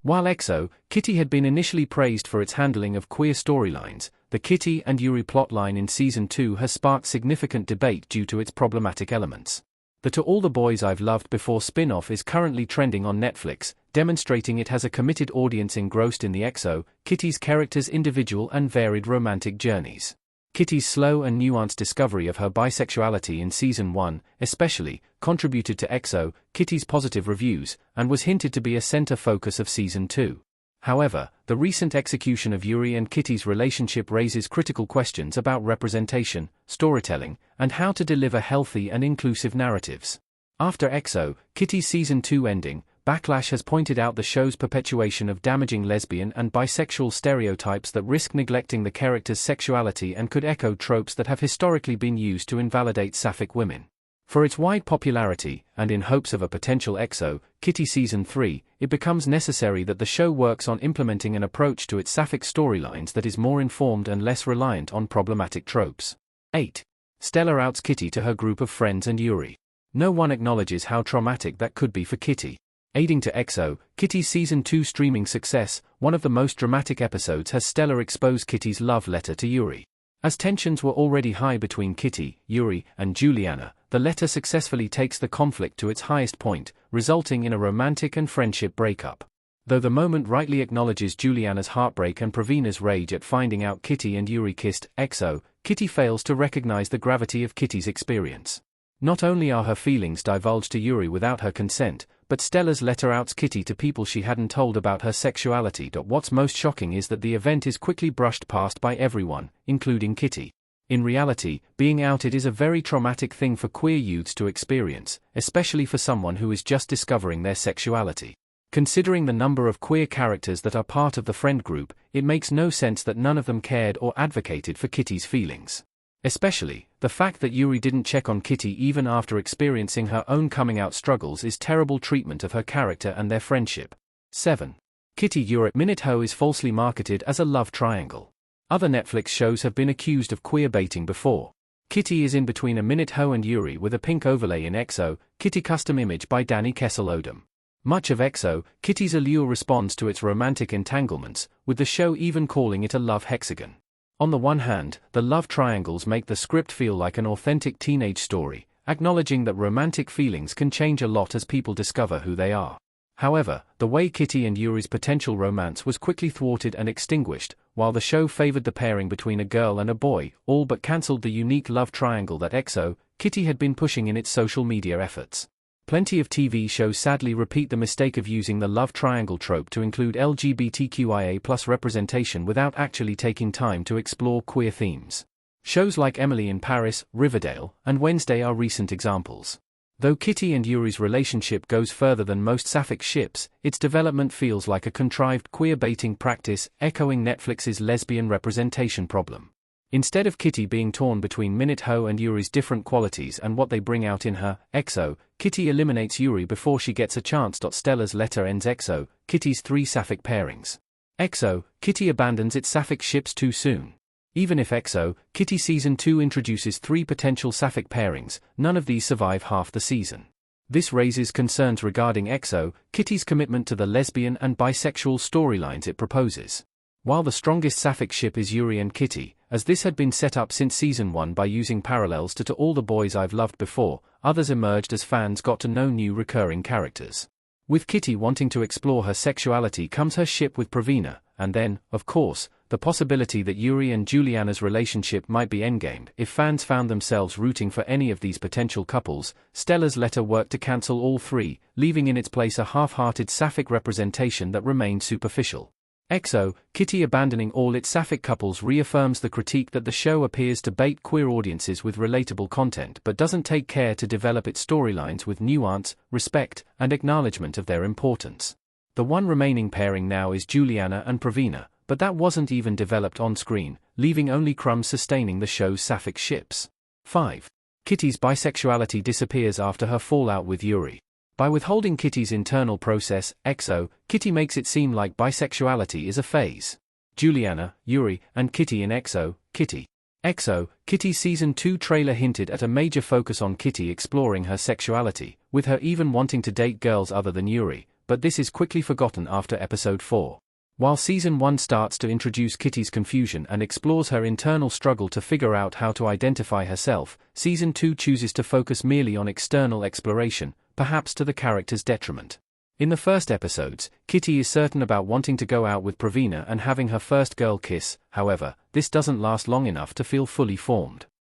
While EXO, Kitty had been initially praised for its handling of queer storylines, the Kitty and Yuri plotline in Season 2 has sparked significant debate due to its problematic elements. The To All the Boys I've Loved Before spin-off is currently trending on Netflix, demonstrating it has a committed audience engrossed in the EXO, Kitty's characters' individual and varied romantic journeys. Kitty's slow and nuanced discovery of her bisexuality in Season 1, especially, contributed to EXO, Kitty's positive reviews, and was hinted to be a center focus of Season 2. However, the recent execution of Yuri and Kitty's relationship raises critical questions about representation, storytelling, and how to deliver healthy and inclusive narratives. After EXO, Kitty's Season 2 ending, backlash has pointed out the show's perpetuation of damaging lesbian and bisexual stereotypes that risk neglecting the character's sexuality and could echo tropes that have historically been used to invalidate sapphic women. For its wide popularity, and in hopes of a potential EXO, Kitty Season 3, it becomes necessary that the show works on implementing an approach to its sapphic storylines that is more informed and less reliant on problematic tropes. 8. Stella outs Kitty to her group of friends and Yuri. No one acknowledges how traumatic that could be for Kitty. Aiding to EXO, Kitty's Season 2 streaming success, one of the most dramatic episodes has Stella expose Kitty's love letter to Yuri. As tensions were already high between Kitty, Yuri, and Juliana, the letter successfully takes the conflict to its highest point, resulting in a romantic and friendship breakup. Though the moment rightly acknowledges Juliana's heartbreak and Praveena's rage at finding out Kitty and Yuri kissed, EXO, Kitty fails to recognize the gravity of Kitty's experience. Not only are her feelings divulged to Yuri without her consent, but Stella's letter outs Kitty to people she hadn't told about her sexuality. What's most shocking is that the event is quickly brushed past by everyone, including Kitty. In reality, being outed is a very traumatic thing for queer youths to experience, especially for someone who is just discovering their sexuality. Considering the number of queer characters that are part of the friend group, it makes no sense that none of them cared or advocated for Kitty's feelings. Especially, the fact that Yuri didn't check on Kitty even after experiencing her own coming-out struggles is terrible treatment of her character and their friendship. 7. Kitty Yuri Minute Ho is falsely marketed as a love triangle. Other Netflix shows have been accused of queer baiting before. Kitty is in between a Minute Ho and Yuri with a pink overlay in EXO, Kitty custom image by Danny Kessel-Odom. Much of EXO, Kitty's allure responds to its romantic entanglements, with the show even calling it a love hexagon. On the one hand, the love triangles make the script feel like an authentic teenage story, acknowledging that romantic feelings can change a lot as people discover who they are. However, the way Kitty and Yuri's potential romance was quickly thwarted and extinguished, while the show favored the pairing between a girl and a boy, all but cancelled the unique love triangle that EXO, Kitty had been pushing in its social media efforts. Plenty of TV shows sadly repeat the mistake of using the love triangle trope to include LGBTQIA+ representation without actually taking time to explore queer themes. Shows like Emily in Paris, Riverdale, and Wednesday are recent examples. Though Kitty and Yuri's relationship goes further than most sapphic ships, its development feels like a contrived queer-baiting practice, echoing Netflix's lesbian representation problem. Instead of Kitty being torn between Minute Ho and Yuri's different qualities and what they bring out in her, EXO, Kitty eliminates Yuri before she gets a chance. Stella's letter ends EXO, Kitty's 3 sapphic pairings. EXO, Kitty abandons its sapphic ships too soon. Even if EXO, Kitty Season 2 introduces 3 potential sapphic pairings, none of these survive half the season. This raises concerns regarding EXO, Kitty's commitment to the lesbian and bisexual storylines it proposes. While the strongest sapphic ship is Yuri and Kitty, as this had been set up since Season 1 by using parallels to All the Boys I've Loved Before, others emerged as fans got to know new recurring characters. With Kitty wanting to explore her sexuality comes her ship with Praveena, and then, of course, the possibility that Yuri and Juliana's relationship might be endgamed. If fans found themselves rooting for any of these potential couples, Stella's letter worked to cancel all 3, leaving in its place a half-hearted sapphic representation that remained superficial. EXO, Kitty abandoning all its sapphic couples reaffirms the critique that the show appears to bait queer audiences with relatable content but doesn't take care to develop its storylines with nuance, respect, and acknowledgement of their importance. The one remaining pairing now is Juliana and Praveena, but that wasn't even developed on screen, leaving only crumbs sustaining the show's sapphic ships. 5. Kitty's bisexuality disappears after her fallout with Yuri. By withholding Kitty's internal process, EXO, Kitty makes it seem like bisexuality is a phase. Juliana, Yuri, and Kitty in EXO, Kitty. EXO, Kitty Season 2 trailer hinted at a major focus on Kitty exploring her sexuality, with her even wanting to date girls other than Yuri, but this is quickly forgotten after episode 4. While season 1 starts to introduce Kitty's confusion and explores her internal struggle to figure out how to identify herself, season 2 chooses to focus merely on external exploration, perhaps to the character's detriment. In the first episodes, Kitty is certain about wanting to go out with Pravina and having her first girl kiss. However, this doesn't last long enough to feel fully formed.